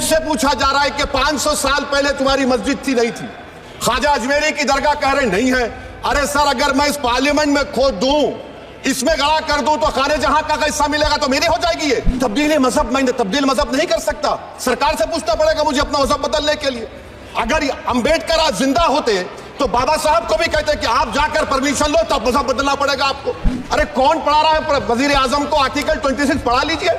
مجھ سے پوچھا جا رہا ہے کہ 500 سال پہلے تمہاری مسجد تھی نہیں تھی؟ خواجہ اجمیری کی درگاہ کہہ رہے نہیں ہے۔ ارے سر، اگر میں اس پارلیمنٹ میں کھود دوں، اس میں گڑا کر دوں تو خانہ جہاں کا حصہ ملے گا تو میری ہو جائے گی یہ تبدیلی مذہب۔ میں تبدیل مذہب نہیں کر سکتا، سرکار سے پوچھنا پڑے گا مجھے اپنا مذہب بدلنے کے لیے۔ اگر امبیڈکر آج زندہ ہوتے تو بابا صاحب کو بھی کہتے کہ آپ جا کر پرمیشن لو تب مذہب بدلنا پڑے گا آپ کو۔ ارے کون پڑھا رہا ہے وزیر اعظم کو آرٹیکل 26 پڑھا لیجئے۔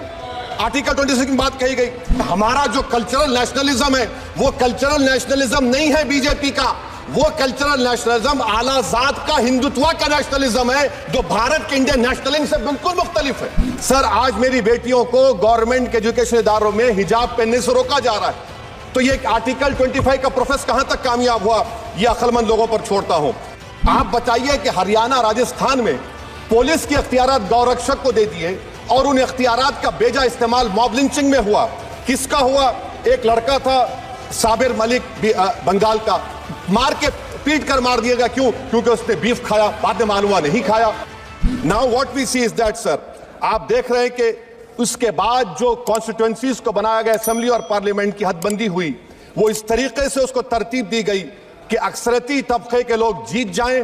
آرٹیکل 26 کی بات کہی گئی۔ ہمارا جو کلچرل نیشنلزم ہے وہ کلچرل نیشنلزم نہیں ہے بی جے پی کا، وہ کلچرل نیشنلزم اعلیٰ ذات کا ہندوتوا کا نیشنلزم ہے جو بھارت کے انڈین نیشنلزم سے بالکل مختلف ہے۔ سر، آج میری بیٹیوں کو گورنمنٹ کے ایجوکیشن اداروں میں حجاب پہننے سے روکا جا رہا ہے، تو یہ آرٹیکل 25 کا پروسیس کہاں تک کامیاب ہوا یہ عقل مند لوگوں پر چھوڑتا ہوں۔ آپ بتائیے کہ ہریانہ، راجستھان میں پولیس کی اختیارات گو رکشک کو دے دیے اور ان اختیارات کا بیجا استعمال موب لنچنگ میں ہوا۔ کس کا ہوا؟ ایک لڑکا تھا صابر ملک بنگال کا، مار کے پیٹ کر مار دیا گیا۔ کیوں؟ کیونکہ اس نے بیف کھایا، بعد میں معلوم ہوا نہیں کھایا۔ Now what we see is that sir، آپ دیکھ رہے ہیں کہ اس کے بعد جو کانسٹیٹوئنسیز کو بنایا گیا، اسمبلی اور پارلیمنٹ کی حد بندی ہوئی، وہ اس طریقے سے اس کو ترتیب دی گئی کہ اکثریتی طبقے کے لوگ جیت جائیں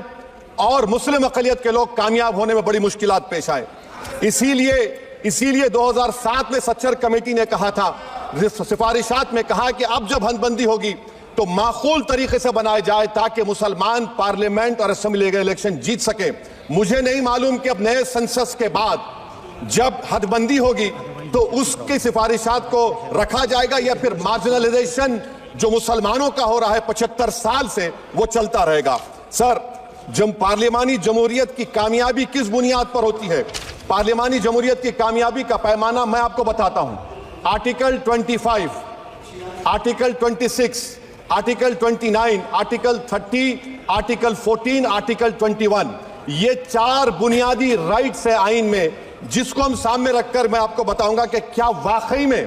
اور مسلم اقلیت کے لوگ کامیاب ہونے میں بڑی مشکلات پیش آئے۔ اسی لیے 2007 میں سچر کمیٹی نے کہا تھا، سفارشات میں کہا کہ اب جب حد بندی ہوگی تو معقول طریقے سے بنائے جائے تاکہ مسلمان پارلیمنٹ اور اسمبلی کے الیکشن جیت سکیں۔ مجھے نہیں معلوم کہ اب نئے سنسس کے بعد جب حد بندی ہوگی تو اس کی سفارشات کو رکھا جائے گا یا پھر مارجنلائزیشن جو مسلمانوں کا ہو رہا ہے 75 سال سے وہ چلتا رہے گا۔ سر، پارلیمانی جمہوریت کی کامیابی کس بنیاد پر ہوتی ہے؟ پارلیمانی جمہوریت کی کامیابی کا پیمانہ میں آپ کو بتاتا ہوں۔ Article 25، article 26، article 29، article 30، article 14، article 21، یہ 4 بنیادی رائٹس ہیں آئین میں، جس کو ہم سامنے رکھ کر میں آپ کو بتاؤں گا کہ کیا واقعی میں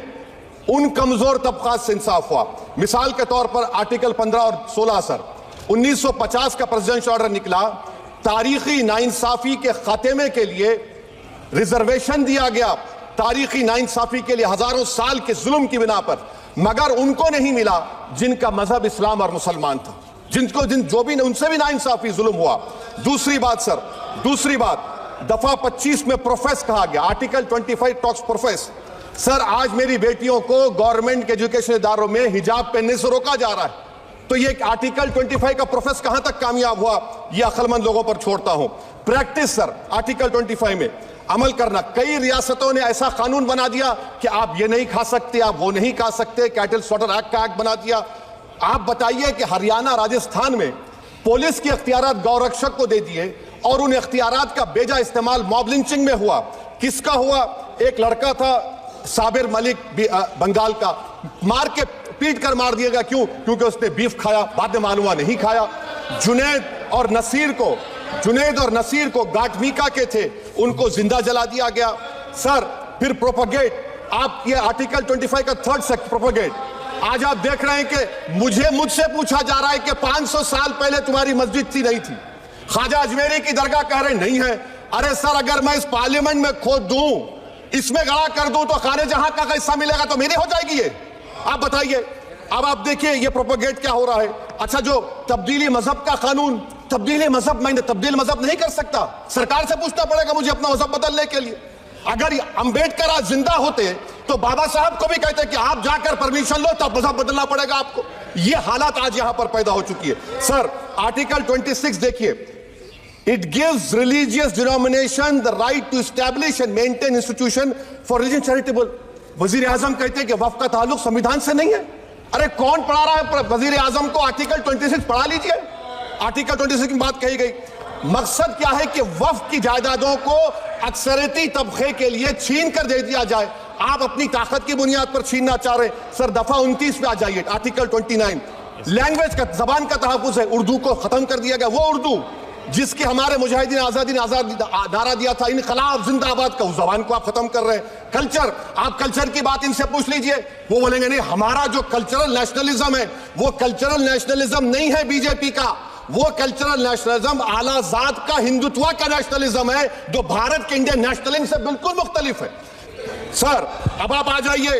ان کمزور طبقات سے انصاف ہوا۔ مثال کے طور پر آرٹیکل 15 اور 16 سر، 1950 کا پریزیڈنشل آرڈر نکلا، تاریخی ناانصافی کے خاتمے کے لیے ریزرویشن دیا گیا، تاریخی ناانصافی کے لیے ہزاروں سال کے ظلم کی بنا پر، مگر ان کو نہیں ملا جن کا مذہب اسلام اور مسلمان تھا، جو بھی ان سے بھی ناانصافی ظلم ہوا۔ دوسری بات دفعہ 25 میں پروفیس کہا گیا، آرٹیکل 25 ٹاکس پروفیس۔ سر، آج میری بیٹیوں کو گورنمنٹ کے ایجوکیشن اداروں میں حجاب پہننے سے روکا جا رہا ہے، تو یہ آرٹیکل 25 کا پروفیس کہاں تک کامیاب ہوا یہ عقل مند لوگوں پر چھوڑتا ہوں۔ پریکٹس سر، آرٹیکل 25 میں عمل کرنا، کئی ریاستوں نے ایسا قانون بنا دیا کہ آپ یہ نہیں کھا سکتے، آپ وہ نہیں کھا سکتے، کیٹل سلاٹر ایکٹ کا ایکٹ بنا دیا۔ آپ بتائیے کہ ہریانہ، راجستھان میں پولیس کی اختیارات گو رکشک کو دے دیے اور ان اختیارات کا بیجا استعمال موب لنچنگ میں ہوا۔ کس کا ہوا؟ ایک لڑکا تھا صابر ملک بنگال کا، مار کے پیٹ کر مار دیا گیا۔ کیوں؟ کیونکہ اس نے بیف کھایا، بعد میں معلوم ہوا نہیں کھایا۔ جنید اور نصیر کو گاٹ میکا کے تھے، ان کو زندہ جلا دیا گیا۔ سر، پھر پروپیگیٹ، آپ یہ آرٹیکل 25 کا 3rd سیکٹ پروپیگیٹ، آج آپ دیکھ رہے ہیں کہ مجھ سے پوچھا جا رہا ہے کہ 500 سال پہلے تمہاری مسجد تھی نہیں تھی؟ خواجہ اجمیری کی درگاہ کہہ رہے نہیں ہے۔ ارے سر، اگر میں اس پارلیمنٹ میں کھود دوں، اس میں گڑا کر دوں تو خانہ جہاں کا حصہ ملے گا تو میری ہو جائے گی یہ آپ بتائیے۔ اب آپ دیکھیے یہ پروپیگیٹ کیا ہو رہا ہے۔ اچھا، جو تبدیلی مذہب کا قانون، تبدیلی مذہب میں تبدیل مذہب نہیں کر سکتا، سرکار سے پوچھنا پڑے گا مجھے اپنا مذہب بدلنے کے لیے۔ اگر امبیڈکر آج زندہ ہوتے تو بابا صاحب کو بھی کہتے کہ آپ جا کر پرمیشن لو تب مذہب بدلنا پڑے گا آپ کو۔ یہ حالات آج یہاں پر پیدا ہو چکی ہے۔ سر، آرٹیکل 26 دیکھیے، It gives religious denomination the right to establish and maintain institution for religion charitable۔ وزیر اعظم کہتے ہیں کہ وقف کا تعلق سمویدھان سے نہیں ہے۔ ارے کون پڑھا رہا ہے وزیر اعظم کو آرٹیکل 26؟ پڑھا لیجئے۔ آرٹیکل 26 کی بات کہی گئی، مقصد کیا ہے کہ وقف کی جائیدادوں کو اکثریتی طبقے کے لیے چھین کر دے دیا جائے۔ آپ اپنی طاقت کی بنیاد پر چھیننا چاہ رہے ہیں۔ سر، دفعہ 29 پہ آ جائیے، آرٹیکل 29، لینگویج کا، زبان کا تحفظ ہے، اردو کو ختم کر دیا گیا۔ وہ اردو جس کی ہمارے مجاہدین آزادی نے نعرہ دیا تھا، انقلاب زندہ آباد کا، اس زبان کو آپ ختم کر رہے ہیں۔ کلچر، آپ کلچر کی بات ان سے پوچھ لیجئے، وہ بولیں گے نہیں، ہمارا جو کلچرل نیشنلزم ہے وہ کلچرل نیشنلزم نہیں ہے بی جے پی کا، وہ کلچرل نیشنلزم اعلیٰ ذات کا ہندوتوا کا نیشنلزم ہے جو بھارت کے انڈین نیشنلزم سے بالکل مختلف ہے۔ سر، اب آپ آ جائیے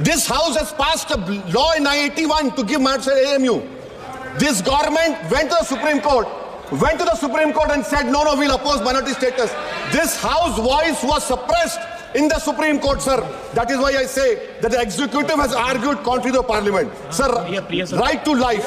This house has passed a law in 1981 to give marks at AMU. This government went to the Supreme Court and said, no, we'll oppose minority status. This house voice was suppressed in the Supreme Court, sir. That is why I say that the executive has argued contrary to the parliament. Sir, right to life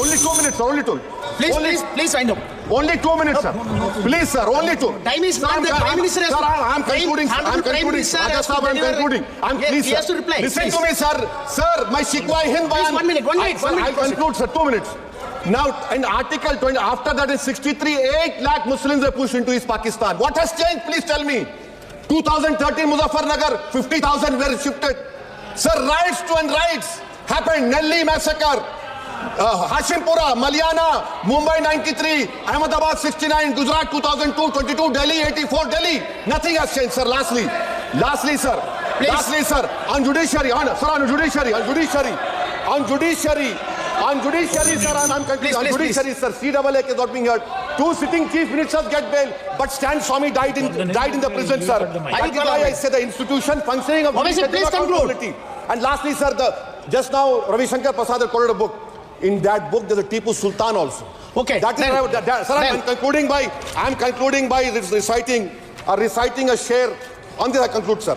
only 2 minutes sir, Please wind up. Only 2 minutes sir, please sir, only 2. Time is not there. Prime Minister has... Sir, I'm concluding. He has to reply. Listen to me sir, my shikwa Hind bayan. 1 minute. I'll conclude sir, 2 minutes. Now in Article 20, after that in 63, 8 lakh Muslims were pushed into East Pakistan. What has changed? Please tell me. 2013 Muzaffarnagar, 50,000 were shifted. Sir, riots happened. Nelli massacre, Hashimpura, Malyana, Mumbai 93, Ahmedabad 69, Gujarat 2002, 22, Delhi 84, Delhi. Nothing has changed, sir. Lastly, sir. Please. Lastly, sir. On judiciary, sir. On judiciary, sir. I'm concluding. On judiciary, sir. CAA is not being heard. 2 sitting chief ministers get bail, but Stan Swamy died in the prison, sir. That is why I say the institution functioning of please conclude. And lastly, sir, just now Ravi Shankar Prasad quoted a book. In that book, there's a Tipu Sultan also. Okay. That is sir. I'm concluding by reciting a share. On this I conclude, sir.